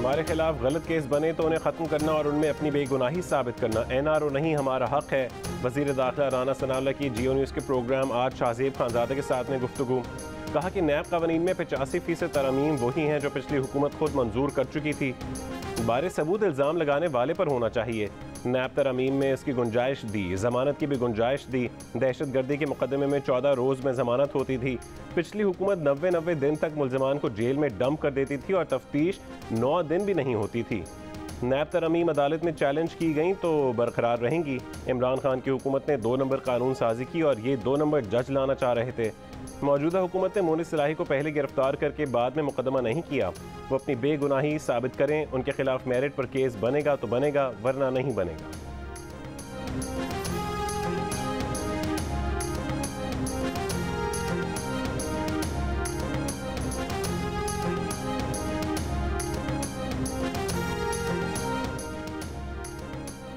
हमारे खिलाफ गलत केस बने तो उन्हें ख़त्म करना और उनमें अपनी बेगुनाही साबित करना NRO नहीं हमारा हक है। वज़ीर दाखिला राना सनाउल्लाह की जियो न्यूज़ के प्रोग्राम आज शाहज़ेब खानज़ादे के साथ में गुफ्तगू। कहा कि नैब कानून में 85% तरमीम वही हैं जो पिछली हुकूमत खुद मंजूर कर चुकी थी। बारे सबूत इल्ज़ाम लगाने वाले पर होना चाहिए। नैब तरमीम में इसकी गुंजाइश दी, जमानत की भी गुंजाइश दी। दहशत गर्दी के मुकदमे में 14 रोज़ में जमानत होती थी। पिछली हुकूमत 90 दिन तक मुल्ज़मान को जेल में डंप कर देती थी और तफ्तीश 9 दिन भी नहीं होती थी। नैब तरमीम अदालत में चैलेंज की गई तो बरकरार रहेंगी। इमरान खान की हुकूमत ने 2 नंबर कानून साजी की और ये 2 नंबर जज लाना चाह रहे थे। मौजूदा हुकूमत ने मोनिस इलाही को पहले गिरफ्तार करके बाद में मुकदमा नहीं किया। वो अपनी बेगुनाही साबित करें, उनके खिलाफ मेरिट पर केस बनेगा तो बनेगा, वरना नहीं बनेगा।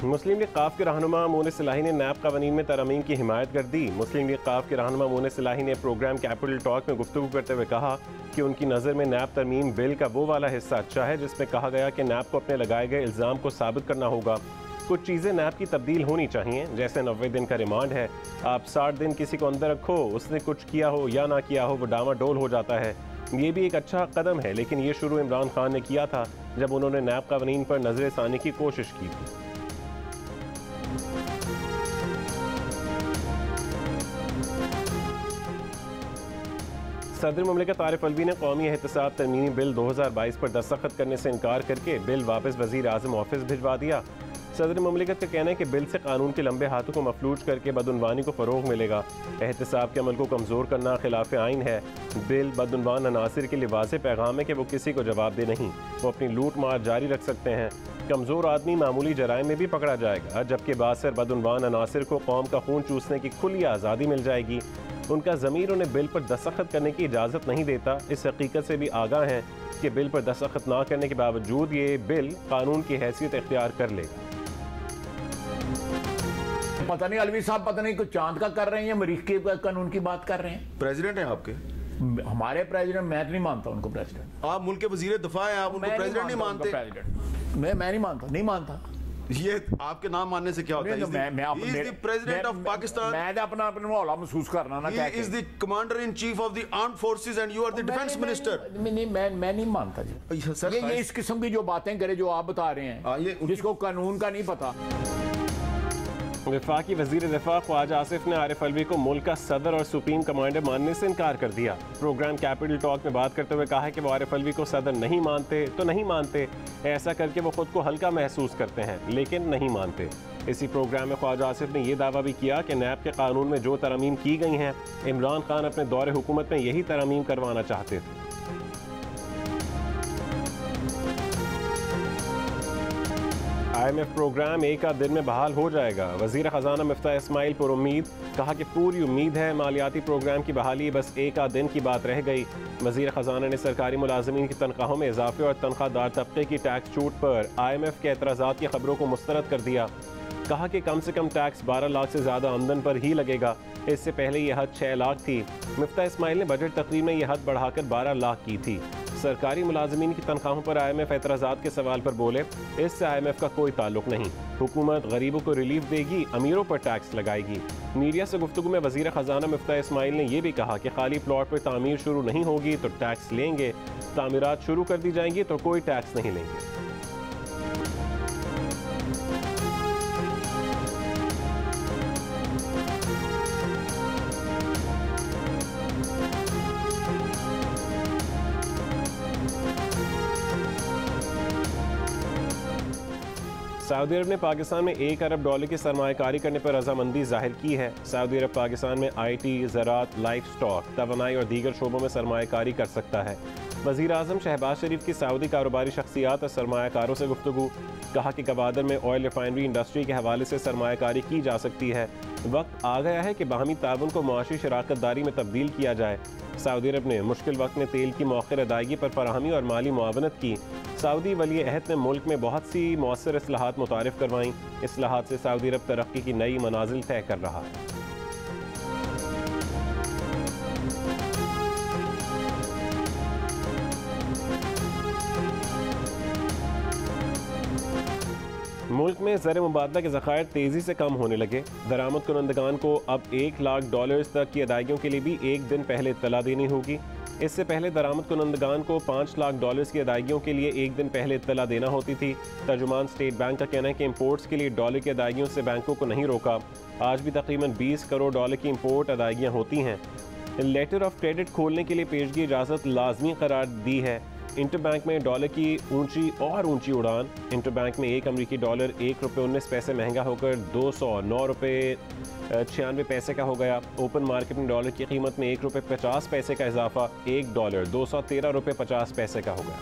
मुस्लिम लीग काफ के रहनुमा मोनिस इलाही ने नैब कानून में तरमीम की हिमायत कर दी। मुस्लिम लीग काफ के रहनुमा मोनिस इलाही ने प्रोग्राम कैपिटल टॉक में गुफ्तगू करते हुए कहा कि उनकी नज़र में नैब तरमीम बिल का वो वाला हिस्सा अच्छा है जिसमें कहा गया कि नैब को अपने लगाए गए इल्ज़ाम को साबित करना होगा। कुछ चीज़ें नैब की तब्दील होनी चाहिए, जैसे 90 दिन का रिमांड है। आप 60 दिन किसी को अंदर रखो, उसने कुछ किया हो या ना किया हो, वो डामाडोल हो जाता है। ये भी एक अच्छा कदम है, लेकिन ये शुरू इमरान खान ने किया था जब उन्होंने नैब कानून पर नजरसानी की कोशिश की थी। सदर मुमलिकत आरिफ अलवी ने कौमी एहतसाब तरमीमी बिल 2022 पर दस्तखत करने से इनकार करके बिल वापस वज़ीर आज़म ऑफिस भिजवा दिया। सदर मुमलिकत का कहना है कि बिल से कानून के लंबे हाथों को मफलूज करके बदउनवानी को फ़रोग मिलेगा। एहतसाब के अमल को कमज़ोर करना खिलाफ आइन है। बिल बदउनवान अनासिर के लिए वाज़ेह पैगाम है कि वो किसी को जवाबदेह नहीं, वो अपनी लूट मार जारी रख सकते हैं। कमज़ोर आदमी मामूली जराइम में भी पकड़ा जाएगा, जबकि बासर बदउनवान अनासिर को कौम का खून चूसने की खुली आज़ादी मिल जाएगी। उनका ज़मीर उन्हें बिल पर दस्तखत करने की इजाज़त नहीं देता। इस हकीकत से भी आगाह हैं कि बिल पर दस्तखत ना करने के बावजूद ये बिल कानून की हैसियत इख्तियार कर लेगा। पता नहीं अलवी साहब पता नहीं कुछ चांद का कर रहे हैं या मरीख के कानून की बात कर रहे हैं। प्रेसिडेंट हैं आपके? हमारे प्रेसिडेंट, मैं नहीं मानता उनको प्रेसिडेंट। आप मुल्क के वजीर दफा हैं, आप उनको प्रेसिडेंट नहीं मानते? प्रेसिडेंट मैं नहीं मानता, नहीं मानता। ये आपके नाम मानने से क्या होता है? President of Pakistan. मैं अपना हौला महसूस करना ना, He is the commander in chief of the armed forces and you are the defense minister। मैं नहीं मानता जी। सर ये इस किस्म की जो बातें करे जो आप बता रहे हैं, जिसको कानून का नहीं पता। वफाकी वज़ीर दिफा ख्वाजा आसिफ ने आरिफ अलवी को मुल्क का सदर और सुप्रीम कमांडर मानने से इनकार कर दिया। प्रोग्राम कैपिटल टॉक में बात करते हुए कहा है कि वो आरिफ अलवी को सदर नहीं मानते तो नहीं मानते, ऐसा करके वो खुद को हल्का महसूस करते हैं, लेकिन नहीं मानते। इसी प्रोग्राम में ख्वाजा आसिफ ने यह दावा भी किया कि नैब के कानून में जो तरमीम की गई हैं, इमरान खान अपने दौरे हुकूमत में यही तरमीम करवाना चाहते थे। IMF प्रोग्राम एक आध दिन में बहाल हो जाएगा। वज़ीर ख़जाना मिफ्ता इस्माइल पर उम्मीद, कहा कि पूरी उम्मीद है मालियाती प्रोग्राम की बहाली बस एक आध दिन की बात रह गई। वज़ीर ख़जाना ने सरकारी मुलाजमीन की तनख्वाहों में इजाफे और तनख्वाहदार तबके की टैक्स छूट पर IMF के एतराज़ात की खबरों को मुस्तरद कर दिया। कहा कि कम से कम टैक्स 12 लाख से ज़्यादा आमदन पर ही लगेगा। इससे पहले यह हद 6 लाख थी। मिफ्ता इस्माइल ने बजट तकरीर में यह हद बढ़ाकर 12 लाख की थी। सरकारी मुलाजमीन की तनख्वाहों पर IMF एतराज़ात के सवाल पर बोले, इससे IMF का कोई ताल्लुक नहीं। हुकूमत गरीबों को रिलीफ देगी, अमीरों पर टैक्स लगाएगी। मीडिया से गुफ्तगू में वज़ीर ख़जाना मिफ्ता इस्माइल ने यह भी कहा कि खाली प्लॉट पर तामीर शुरू नहीं होगी तो टैक्स लेंगे, तामीरात शुरू कर दी जाएंगी तो कोई टैक्स नहीं लेंगे। सऊदी अरब ने पाकिस्तान में $1 अरब की सरमायाकारी करने पर रजामंदी जाहिर की है। सऊदी अरब पाकिस्तान में IT, ज़राअत, लाइफ स्टॉक, तवानाई और दीगर शोबों में सरमायाकारी कर सकता है। वज़ीर आज़म शहबाज शरीफ की सऊदी कारोबारी शख्सियात और सरमायाकारों से गुफ्तगू, कहा कि गवादर में ऑयल रिफाइनरी इंडस्ट्री के हवाले से सरमायाकारी की जा सकती है। वक्त आ गया है कि बाहमी ताउन को मुआशी शराकत दारी में तब्दील किया जाए। सऊदी अरब ने मुश्किल वक्त में तेल की मौखर अदायगी पर फराहमी और माली मुआवनत की। सऊदी वली अहद ने मुल्क में बहुत सी मौसर इस्लाहात मुतारिफ करवाईं। इस्लाहात से सऊदी अरब तरक्की की नई मनाजिल तय कर रहा है। मुल्क में ज़र मुबादला के ज़खायर तेज़ी से कम होने लगे। दरामद कुनंदगान को अब $1 लाख तक की अदायगियों के लिए भी एक दिन पहले इत्तला देनी होगी। इससे पहले दरामद कुनंदगान को $5 लाख की अदायगियों के लिए एक दिन पहले इत्तला देना होती थी। तर्जुमान स्टेट बैंक का कहना है कि इम्पोर्ट्स के लिए डॉलर की अदायगियों से बैंकों को नहीं रोका। आज भी तकरीबन $20 करोड़ की इम्पोर्ट अदायगियाँ होती हैं। लेटर ऑफ क्रेडिट खोलने के लिए पेशगी इजाज़त लाजमी करार दी है। इंटरबैंक में डॉलर की ऊंची उड़ान। इंटरबैंक में एक अमरीकी डॉलर ₹1.19 महंगा होकर $209.96 का हो गया। ओपन मार्केट में डॉलर की कीमत में ₹1.50 का इजाफा, $1 $213.50 का हो गया।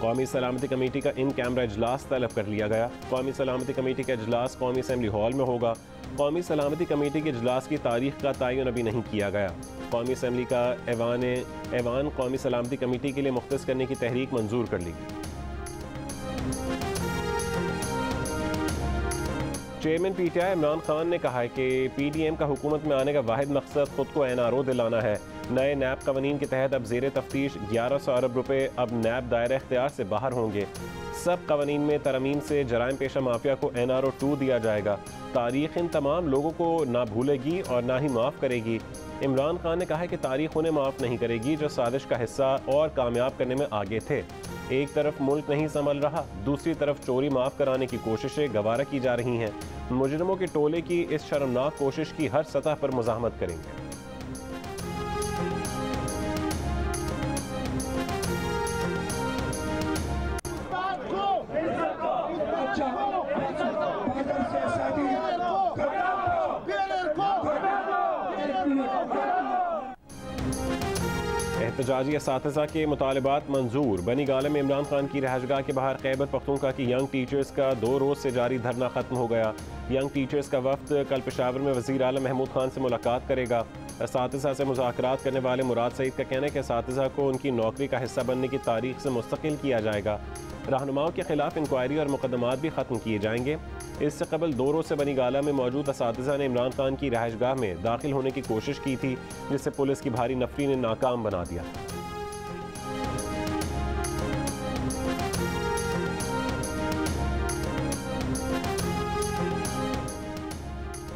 कौमी सलामती कमेटी का इन कैमरा इजलास तलब कर लिया गया। कौमी सलामती कमेटी का इजलास कौमी असम्बली हॉल में होगा। कौमी सलामती कमेटी के इजलास की तारीख का तयन अभी नहीं किया गया। कौमी असम्बली का ऐवान कौमी सलामती कमेटी के लिए मुख्तस करने की तहरीक मंजूर कर ली गई। चेयरमैन PTI इमरान खान ने कहा है कि PDM का हुकूमत में आने का वाहिद मकसद खुद को NRO दिलाना है। नए नैब कवानीन के तहत अब ज़ेर तफ्तीश 1100 अरब रुपये अब नैब दायरा इख्तियार से बाहर होंगे। सब कवानीन में तरमीम से जराइम पेशा माफिया को NRO 2 दिया जाएगा। तारीख इन तमाम लोगों को ना भूलेगी और ना ही माफ़ करेगी। इमरान खान ने कहा है कि तारीख उन्हें माफ़ नहीं करेगी जो साजिश का हिस्सा और कामयाब करने में आगे थे। एक तरफ मुल्क नहीं संभल रहा, दूसरी तरफ चोरी माफ़ कराने की कोशिशें गवारा की जा रही हैं। मुजरिमों के टोले की इस शर्मनाक कोशिश की हर सतह पर मुज़ाहमत करेंगे। एहतजाजी असातिज़ा के मुतालबात मंजूर। बनी गाला में इमरान खान की रहायशगाह के बाहर खैबर पख्तूनख्वा की यंग टीचर्स का 2 रोज़ से जारी धरना ख़त्म हो गया। यंग टीचर्स का वफ्द कल पेशावर में वज़ीर आला महमूद खान से मुलाकात करेगा। असातिज़ा से मुज़ाकरात करने वाले मुराद सईद का कहना है कि असातिज़ा को उनकी नौकरी का हिस्सा बनने की तारीख से मुस्तकिल किया जाएगा। रहनुमाओं के खिलाफ इंक्वायरी और मुकदमात भी ख़त्म किए जाएंगे। इससे कबल 2 रोज़ से बनी गाला में मौजूद असातिज़ा ने इमरान खान की रहायशगाह में दाखिल होने की कोशिश की थी, जिसे पुलिस की भारी नफरी ने नाकाम बना दिया।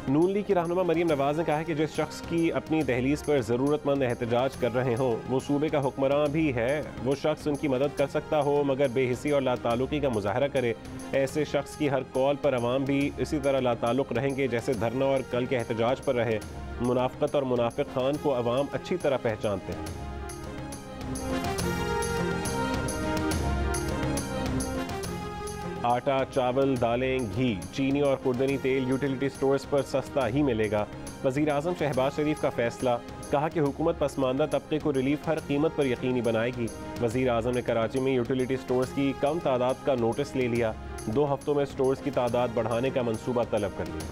नून लीग की रहनुमा मरीम नवाज ने कहा है कि जिस शख्स की अपनी दहलीज पर ज़रूरतमंद एहतजाज कर रहे हों वो सूबे का हुक्मरान भी है। वो शख्स उनकी मदद कर सकता हो मगर बेहिसी और लाताल्लुकी का मुजाहरा करे। ऐसे शख्स की हर कॉल पर अवाम भी इसी तरह लाताल्लुक रहेंगे जैसे धरना और कल के एहतजाज पर रहे। मुनाफिकत और मुनाफिक खान को अवाम अच्छी तरह पहचानते हैं। आटा, चावल, दालें, घी, चीनी और खुर्दनी तेल यूटिलिटी स्टोर्स पर सस्ता ही मिलेगा। वज़ीर आज़म शहबाज शरीफ का फैसला। कहा कि हुकूमत पसमानदा तबके को रिलीफ हर कीमत पर यकीनी बनाएगी। वज़ीर आज़म ने कराची में यूटिलिटी स्टोर्स की कम तादाद का नोटिस ले लिया। 2 हफ्तों में स्टोर्स की तादाद बढ़ाने का मंसूबा तलब कर लिया।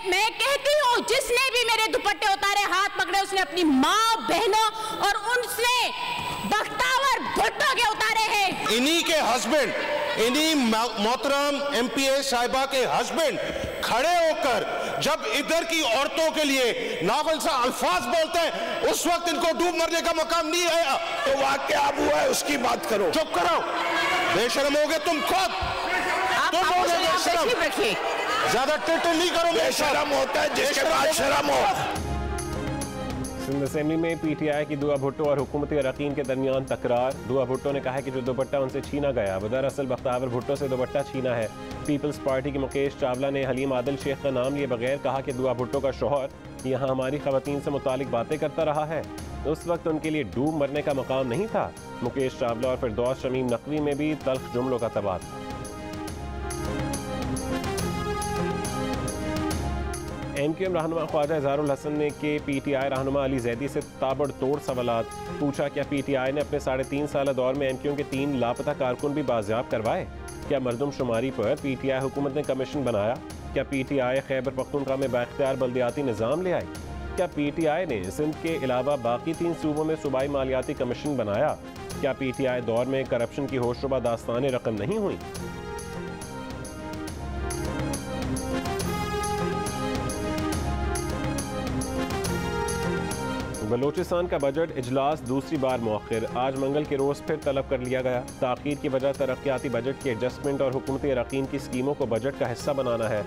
मैं कहती हूँ जिसने भी मेरे दुपट्टे उतारे, हाथ पकड़े, उसने अपनी माँ बहनों और उनसे बख्तावर भुट्टो के उतारे हैं। इन्हीं के हस्बैंड, इन्हीं मोहतरम MPA साहिबा के हस्बैंड खड़े होकर जब इधर की औरतों के लिए नावल सा अल्फाज बोलते हैं, उस वक्त इनको डूब मरने का मकाम नहीं आया। तो वाक़या अब हुआ है, उसकी बात करो। चुप करो, बेशरम हो गए तुम खुद। तुम हो गए बेशरम। ज्यादा टिटल नहीं करो। बेशरम होता है जिसके बाद शर्म हो। सिंध असेंबली में PTI की दुआ भुट्टो और हुकूमती अरकान के दरमियान तकरार। दुआ भुट्टो ने कहा कि जो दुपट्टा उनसे छीना गया वो दरअसल बख्तावर भुट्टो से दुपट्टा छीना है। पीपल्स पार्टी के मुकेश चावला ने हलीम आदिल शेख का नाम लिए बगैर कहा कि दुआ भुट्टो का शौहर यहाँ हमारी खवातीन से मुतालिक बातें करता रहा है। उस वक्त उनके लिए डूब मरने का मकाम नहीं था। मुकेश चावला और फिरदौस शमीम नकवी में भी तल्ख जुमलों का तबादला। MQM रहनुमा ख्वाजा इज़हारुल हसन ने के PTI रहनुमा अली जैदी से ताबड़तोड़ सवालात। पूछा क्या PTI ने अपने 3.5 साल दौर में MQM के 3 लापता कारकुन भी बाजियाब करवाए? क्या मरदमशुमारी पर PTI हुकूमत ने कमीशन बनाया? क्या PTI खैबर पख्तूनख्वा में बाख्तियार बल्दियाती निज़ाम ले आई? क्या PTI ने सिंध के अलावा बाकी 3 सूबों में सूबाई मालियाती कमीशन बनाया? क्या PTI दौर में करप्शन की होशरुबा दास्तानें रकम नहीं हुई? बलूचिस्तान का बजट इजलास दूसरी बार मौखिर, आज मंगल के रोज़ फिर तलब कर लिया गया। ताख़ीर की वजह तरक्याती बजट की एडजस्टमेंट और हुकूमती अरकान की स्कीमों को बजट का हिस्सा बनाना है।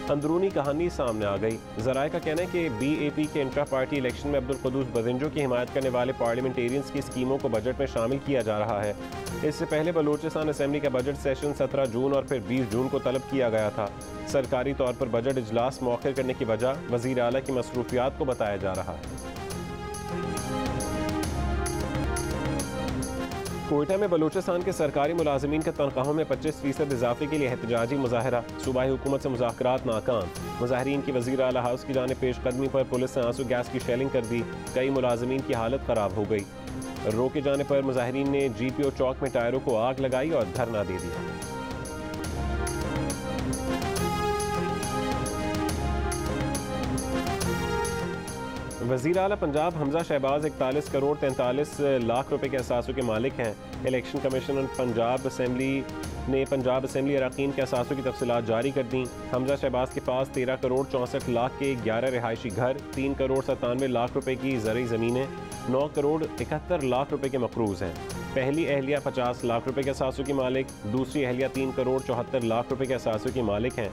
अंदरूनी कहानी सामने आ गई। ज़राए का कहना है कि BAP के इंट्रा पार्टी इलेक्शन में अब्दुल कुद्दूस बदिंजो की हिमायत करने वाले पार्लियामेंटेरियंस की स्कीमों को बजट में शामिल किया जा रहा है। इससे पहले बलूचिस्तान असेंबली का बजट सेशन 17 जून और फिर 20 जून को तलब किया गया था। सरकारी तौर पर बजट इजलास मौखिर करने की वजह वज़ीर आला की मसरूफियात को बताया जा रहा है। कोयटा में बलूचिस्तान के सरकारी मुलाजमीन के तनख्वाहों में 25% इजाफे के लिए एहतजाजी मुजाहरा, सूबाई हुकूमत से मुज़ाकरात नाकाम। मुजाहरीन की वज़ीर आला हाउस की जानिब पेशकदमी पर पुलिस ने आंसू गैस की शेलिंग कर दी, कई मुलाजमीन की हालत ख़राब हो गई। रो के जाने पर मुजाहरीन ने GPO चौक में टायरों को आग लगाई और धरना दे दिया। वज़ीर आला पंजाब हमजा शहबाज 41 करोड़ 43 लाख रुपए के असासों के मालिक हैं। इलेक्शन कमीशन पंजाब असेंबली ने पंजाब असेंबली अरकान के असासों की तफसीलात जारी कर दी। हमजा शहबाज के पास 13 करोड़ 64 लाख के 11 रिहायशी घर, 3 करोड़ 97 लाख रुपए की ज़रई ज़मीनें, 9 करोड़ 71 लाख रुपए के मकरूज़ हैं। पहली अहलिया 50 लाख रुपए के असासों की मालिक, दूसरी अहलिया 3 करोड़ 74 लाख रुपए के असासों की मालिक हैं।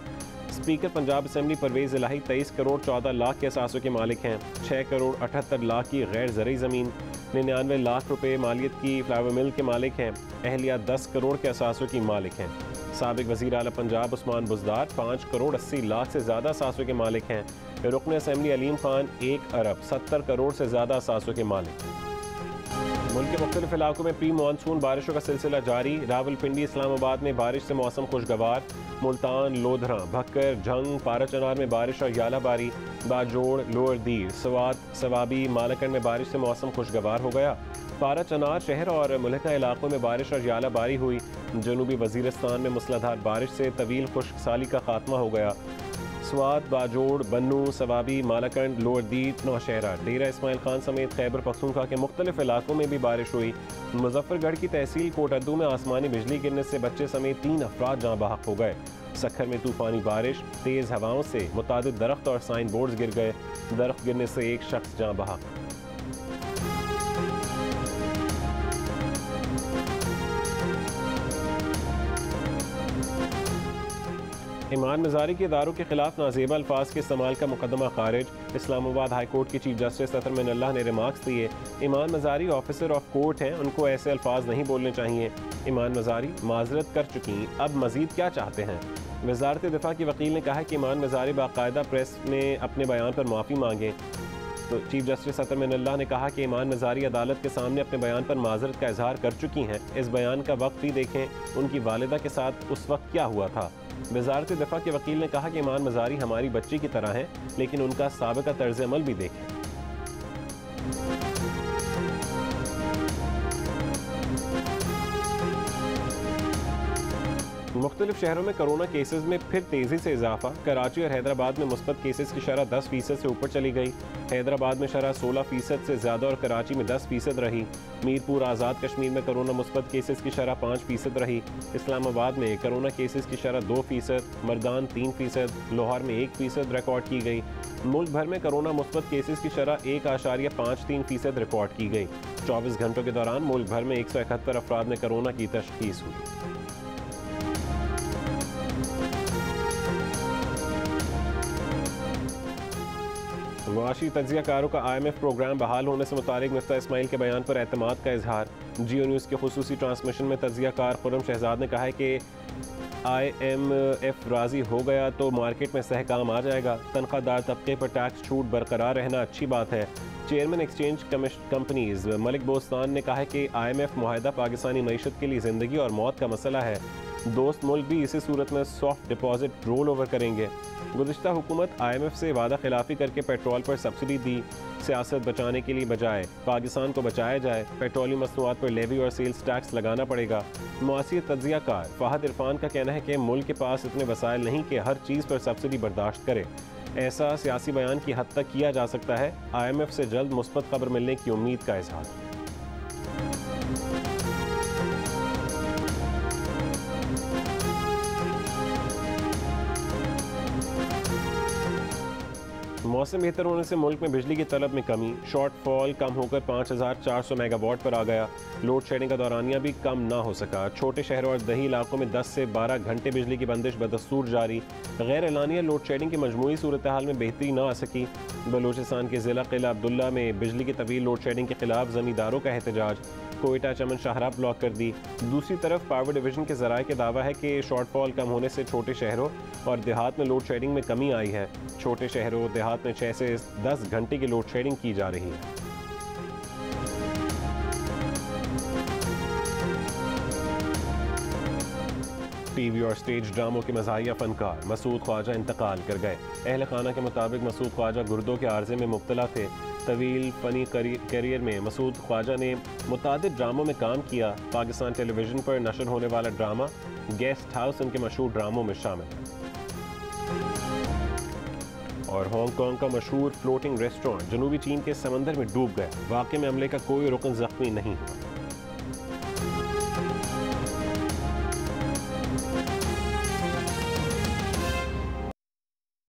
स्पीकर पंजाब असेंबली परवेज़ इलाही 23 करोड़ 14 लाख के असासों के मालिक हैं। 6 करोड़ 78 लाख की गैर ज़रई ज़मीन, 99 लाख रुपए मालियत की फ्लावर मिल के मालिक हैं। अहलिया 10 करोड़ के असासों की मालिक हैं। साबिक वज़ीर आला पंजाब उस्मान बुज़दार 5 करोड़ 80 लाख से ज़्यादा असासों के मालिक हैं। रुकन असेंबली अलीम खान 1 अरब 70 करोड़ से ज़्यादा असासों के मालिक। मुल्क के मुख्तलिफ इलाकों में प्री मानसून बारिशों का सिलसिला जारी। रावलपिंडी इस्लामाबाद में बारिश से मौसम खुशगवार, मुल्तान लोधरा भक्कर झंग पाराचनार में बारिश और यालाबारी, बाजोड़ लोअर दीर सवात सवाबी मालकंड में बारिश से मौसम खुशगवार हो गया। पाराचनार शहर और मुल्का इलाकों में बारिश और यालाबारी हुई। जनूबी वजीरिस्तान में मूसलाधार बारिश से तवील खुश्कसाली का खात्मा हो गया। स्वात बाजोड़ बन्नू सवाबी मालाकंड लोअर दीर नौशहरा डेरा इस्माइल खान समेत खैबर पख्तूनख्वा के मुख्तलिफ इलाकों में भी बारिश हुई। मुजफ्फरगढ़ की तहसील कोटअद्दू में आसमानी बिजली गिरने से बच्चे समेत 3 अफराद जाँ बहक हो गए। सखर में तूफानी बारिश, तेज़ हवाओं से मुतादिद दरख्त और साइन बोर्ड्स गिर गए। दरख्त गिरने से एक शख्स जाँ बहक। ईमान मज़ारी के इदारों के खिलाफ नाजेबा अल्फाज के इस्तेमाल का मुकदमा खारिज। इस्लामाबाद हाई कोर्ट की चीफ जस्टिस अतर मिनल्लाह ने रिमार्क्स दिए, ईमान मज़ारी ऑफिसर ऑफ कोर्ट हैं, उनको ऐसे अल्फाज नहीं बोलने चाहिए। ईमान मज़ारी माजरत कर चुकी, अब मज़ीद क्या चाहते हैं। वज़ारत दिफा के वकील ने कहा कि ईमान मज़ारी बाकायदा प्रेस में अपने बयान पर माफ़ी मांगे। तो चीफ जस्टिस अतर मिनल्लाह ने कहा कि ईमान मज़ारी अदालत के सामने अपने बयान पर माजरत का इजहार कर चुकी हैं। इस बयान का वक्त भी देखें, उनकी वालिदा के साथ उस वक्त क्या हुआ था। वज़ारत दिफा के वकील ने कहा कि ईमान मज़ारी हमारी बच्ची की तरह हैं, लेकिन उनका साबिक़ा तर्ज़ अमल भी देखें। मुख्तलिफ शहरों में कोरोना केसेस में फिर तेज़ी से इजाफा। कराची और हैदराबाद में मुस्बत केसेस की शरह 10% से ऊपर चली गई। हैदराबाद में शरह 16% से ज़्यादा और कराची में 10% रही। मीरपुर आज़ाद कश्मीर में कोरोना मुस्बत केसेस की शरह 5% रही। इस्लामाबाद में कोरोना केसेस की शरह 2%, मरदान 3%, लाहौर में 1% रिकॉर्ड की गई। मुल्क भर में कोरोना मुस्बत केसेस की शरह 1.53% रिकॉर्ड की गई। 24 घंटों के दौरान मुल्क भर में 171 अफराद में कोरोना की तशख़ीस हुई। मुआशी तज्ज़ियाकारों का IMF प्रोग्राम बहाल होने से मुतालिक मिफ्ता इस्माइल के बयान पर एतमाद का इजहार। जियो न्यूज़ के खुसूसी ट्रांसमिशन में तज्ज़ियाकार खुर्रम शहजाद ने कहा है कि IMF राज़ी हो गया तो मार्केट में सहकाम आ जाएगा। तनख्वाहदार तबके पर टैक्स छूट बरकरार रहना अच्छी बात है। Chairman exchange companies Malik Bostan ने कहा है कि IMF मुआहदा पाकिस्तानी मईशत के लिए ज़िंदगी और मौत का मसला है। दोस्त मुल्क भी इसी सूरत में सॉफ्ट डिपॉजिट रोल ओवर करेंगे। गुज़िश्ता हुकूमत IMF से वादा खिलाफी करके पेट्रोल पर सब्सिडी दी। सियासत बचाने के लिए बजाय पाकिस्तान को बचाया जाए। पेट्रोलियम मसनूआत पर लेवी और सेल्स टैक्स लगाना पड़ेगा। मुआसी तज्ज़ियाकार फ़ाहद इरफान का कहना है कि मुल्क के पास इतने वसाइल नहीं कि हर चीज़ पर सब्सिडी बर्दाश्त करे। ऐसा सियासी बयान की हद तक किया जा सकता है। IMF से जल्द मुस्बत खबर मिलने की उम्मीद का इजहार। मौसम बेहतर होने से मुल्क में बिजली की तलब में कमी, शॉर्टफॉल कम होकर 5400 मेगावाट पर आ गया। लोड शेडिंग का दौरानिया भी कम ना हो सका। छोटे शहरों और दही इलाकों में 10 से 12 घंटे बिजली की बंदिश बदस्तूर जारी। गैर एलानिया लोड शेडिंग की मजमूई सूरत हाल में बेहतरी ना आ सकी। बलूचिस्तान के ज़िला किला अब्दुल्ला में बिजली की तवील लोड शेडिंग के खिलाफ ज़मींदारों का एहतजाज। कोयटा चमन शाहरा ब्लॉक कर दी। दूसरी तरफ पावर डिवीजन के ज़राए के दावा है कि शॉर्टफॉल कम होने से छोटे शहरों और देहात में लोड शेडिंग में कमी आई है। छोटे शहरों देहात में 6 से 10 घंटे की लोड शेडिंग की जा रही है। टीवी और स्टेज ड्रामों के मज़ाहिया फनकार मसूद ख्वाजा इंतकाल कर गए। अहल खाना के मुताबिक मसूद ख्वाजा गुर्दों के आर्जे में मुब्तला थे। तवील फ़नी करियर में मसूद ख्वाजा ने मुतादिद ड्रामों में काम किया। पाकिस्तान टेलीविज़न पर नशर होने वाला ड्रामा गेस्ट हाउस उनके मशहूर ड्रामों में शामिल है। और हांगकांग का मशहूर फ्लोटिंग रेस्टोरेंट जनूबी चीन के समंदर में डूब गया। वाक़े में अमले का कोई रुकन ज़ख्मी नहीं हुआ।